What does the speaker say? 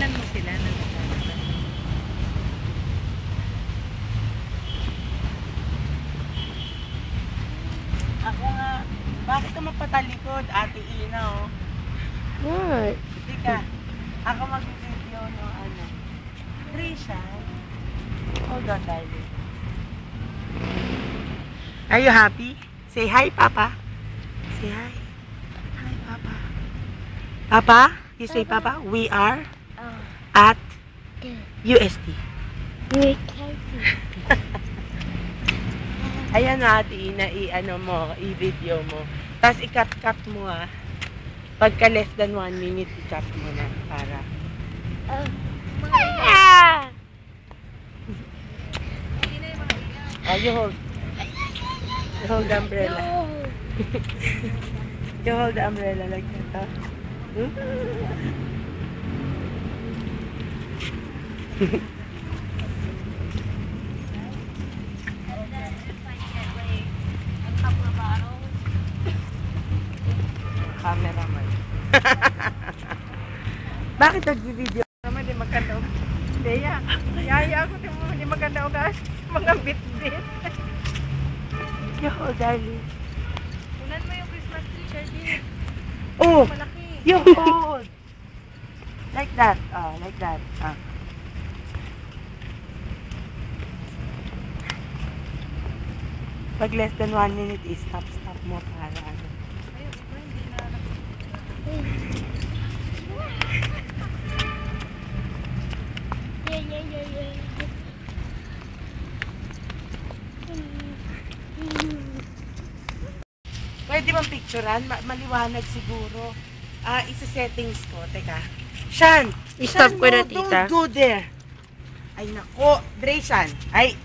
Tingnan mo sila. Ako nga, bakit ka mapatalikod, Ate Ina, oh? What? Tika, ako mag-video no, ano. Trisha. Hold on, darling. Are you happy? Say hi, Papa. Say hi. Hi, Papa. Papa? You say, Papa? We are at UST. Ayan na, Ate Ina, i-ano mo, i-video mo. Tapos i-cut-cut mo, ha. Pagka less than 1 minute, i-cut mo na para. Oh, you hold. You hold the umbrella. You hold the umbrella like that, huh? Cameraman. Bakit nag-video naman? Di maganda o. Deya, yaya ako di maganda o guys. Mga bit-bit. Yo, darling. Kunan mo yung Christmas tree, Charlie. Oh, Malaki. you hold. Like that. Oh, like that. Ah. Pag less than 1 minute, stop mo para ano. Pwede bang picturean? Maliwanag siguro. Isa-settings ko. Teka. Shan! I-stop ko na, no, tita. Don't go there. Ay, nako. Dre, Shan. Ay.